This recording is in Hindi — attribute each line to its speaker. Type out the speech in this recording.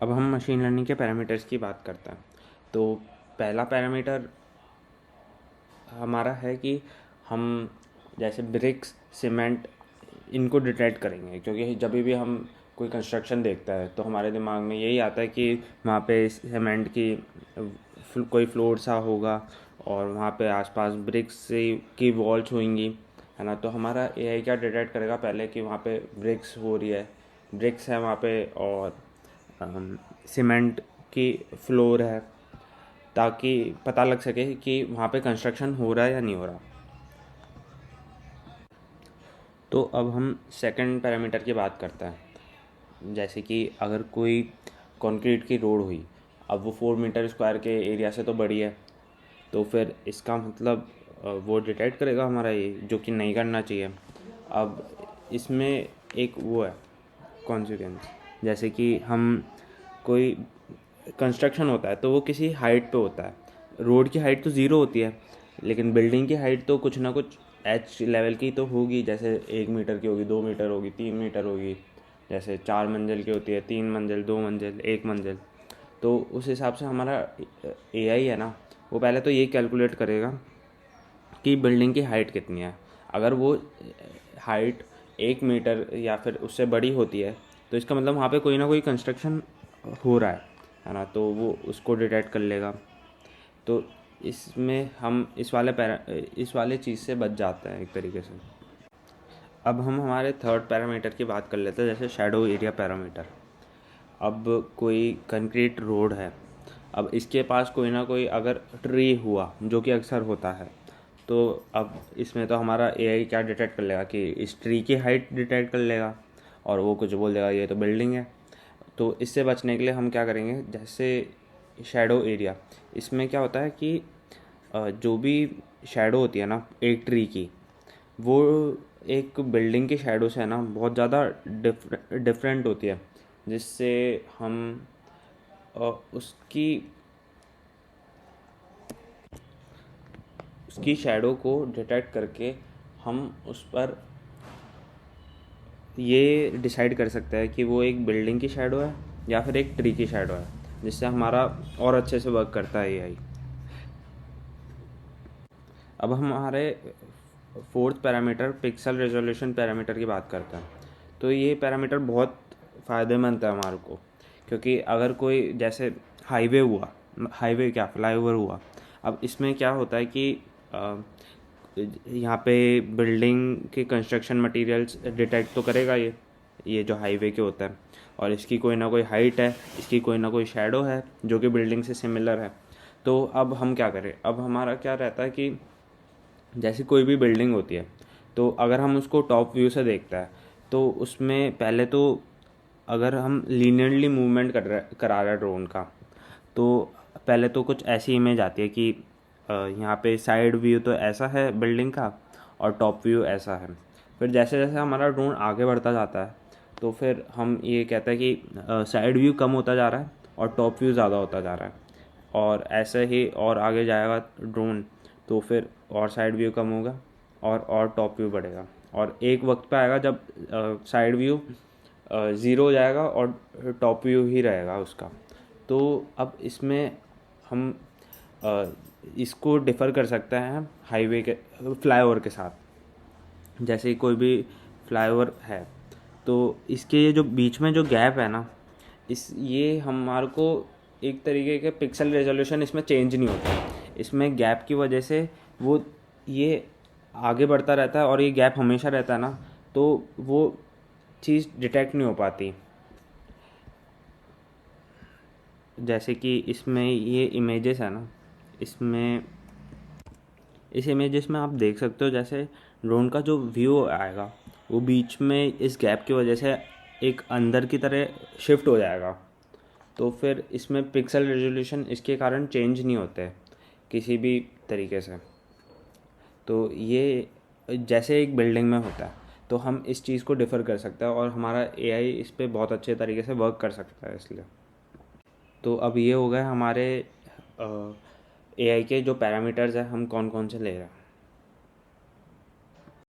Speaker 1: अब हम मशीन लर्निंग के पैरामीटर्स की बात करते हैं। तो पहला पैरामीटर हमारा है कि हम जैसे ब्रिक्स, सीमेंट, इनको डिटेक्ट करेंगे, क्योंकि जब भी हम कोई कंस्ट्रक्शन देखता है तो हमारे दिमाग में यही आता है कि वहाँ पे सीमेंट की कोई फ्लोर सा होगा और वहाँ पे आसपास ब्रिक्स से की वॉल्स होंगी, है ना। तो हमारा एआई क्या डिटेक्ट करेगा पहले कि वहाँ पे ब्रिक्स हो रही है, ब्रिक्स है वहाँ पे, और सीमेंट की फ्लोर है, ताकि पता लग सके कि वहाँ पे कंस्ट्रक्शन हो रहा है या नहीं हो रहा। तो अब हम सेकंड पैरामीटर की बात करते हैं। जैसे कि अगर कोई कंक्रीट की रोड हुई, अब वो 4 मीटर स्क्वायर के एरिया से तो बड़ी है, तो फिर इसका मतलब वो डिटेक्ट करेगा हमारा ये, जो कि नहीं करना चाहिए। अब इसमें एक वो है कॉन्सिक्वेंस, जैसे कि हम कोई कंस्ट्रक्शन होता है तो वो किसी हाइट पे होता है। रोड की हाइट तो ज़ीरो होती है, लेकिन बिल्डिंग की हाइट तो कुछ ना कुछ एच लेवल की तो होगी, जैसे 1 मीटर की होगी, 2 मीटर होगी, 3 मीटर होगी। जैसे 4 मंजिल की होती है, 3 मंजिल, 2 मंजिल, 1 मंजिल। तो उस हिसाब से हमारा एआई है ना, वो पहले तो ये कैलकुलेट करेगा कि बिल्डिंग की हाइट कितनी है। अगर वो हाइट 1 मीटर या फिर उससे बड़ी होती है तो इसका मतलब वहाँ पे कोई ना कोई कंस्ट्रक्शन हो रहा है ना। तो वो उसको डिटेक्ट कर लेगा। तो इसमें हम इस वाले चीज़ से बच जाते हैं एक तरीके से। अब हम हमारे थर्ड पैरामीटर की बात कर लेते हैं, जैसे शैडो एरिया पैरामीटर। अब कोई कंक्रीट रोड है, अब इसके पास कोई ना कोई अगर ट्री हुआ, जो कि अक्सर होता है, तो अब इसमें तो हमारा एआई क्या डिटेक्ट कर लेगा कि इस ट्री की हाइट डिटेक्ट कर लेगा और वो कुछ बोल देगा ये तो बिल्डिंग है। तो इससे बचने के लिए हम क्या करेंगे, जैसे शैडो एरिया, इसमें क्या होता है कि जो भी शैडो होती है ना एक ट्री की, वो एक बिल्डिंग की शैडो से है ना बहुत ज़्यादा डिफरेंट होती है, जिससे हम उसकी उसकी शैडो को डिटेक्ट करके हम उस पर ये डिसाइड कर सकते हैं कि वो एक बिल्डिंग की शैडो है या फिर एक ट्री की शैडो है, जिससे हमारा और अच्छे से वर्क करता है एआई। अब हम हमारे fourth parameter pixel resolution parameter की बात करते हैं। तो ये पैरामीटर बहुत फ़ायदेमंद है हमारे को, क्योंकि अगर कोई जैसे हाईवे हुआ, हाईवे क्या फ्लाईओवर हुआ, अब इसमें क्या होता है कि यहाँ पे बिल्डिंग के कंस्ट्रक्शन मटेरियल्स डिटेक्ट तो करेगा ये जो हाईवे के होता है, और इसकी कोई ना कोई हाइट है, इसकी कोई ना कोई शैडो है जो कि बिल्डिंग से सिमिलर है। तो अब हम क्या करें, अब हमारा क्या रहता है कि जैसे कोई भी बिल्डिंग होती है, तो अगर हम उसको टॉप व्यू से देखते हैं तो उसमें पहले तो अगर हम लीनियरली मूवमेंट करा रहे हैं ड्रोन का, तो पहले तो कुछ ऐसी इमेज आती है कि यहाँ पे साइड व्यू तो ऐसा है बिल्डिंग का और टॉप व्यू ऐसा है। फिर जैसे जैसे हमारा ड्रोन आगे बढ़ता जाता है तो फिर हम ये कहते हैं कि साइड व्यू कम होता जा रहा है और टॉप व्यू ज़्यादा होता जा रहा है, और ऐसे ही और आगे जाएगा ड्रोन तो फिर और साइड व्यू कम होगा और टॉप व्यू बढ़ेगा, और एक वक्त पे आएगा जब साइड व्यू ज़ीरो हो जाएगा और टॉप व्यू ही रहेगा उसका। तो अब इसमें हम इसको डिफ़र कर सकते हैं हाईवे के फ्लाईओवर के साथ। जैसे कोई भी फ्लाईओवर है तो इसके ये जो बीच में जो गैप है ना, इस ये हमारे को एक तरीके के पिक्सल रेजोल्यूशन इसमें चेंज नहीं होता। इसमें गैप की वजह से वो ये आगे बढ़ता रहता है और ये गैप हमेशा रहता है ना, तो वो चीज़ डिटेक्ट नहीं हो पाती। जैसे कि इसमें ये इमेजेस है ना, इसमें इस इमेजेस में आप देख सकते हो जैसे ड्रोन का जो व्यू आएगा वो बीच में इस गैप की वजह से एक अंदर की तरह शिफ्ट हो जाएगा। तो फिर इसमें पिक्सल रेजोल्यूशन इसके कारण चेंज नहीं होते किसी भी तरीके से। तो ये जैसे एक बिल्डिंग में होता है तो हम इस चीज़ को डिफ़र कर सकते हैं और हमारा एआई इस पे बहुत अच्छे तरीके से वर्क कर सकता है इसलिए। तो अब ये हो गए हमारे एआई के जो पैरामीटर्स हैं हम कौन कौन से ले रहे हैं।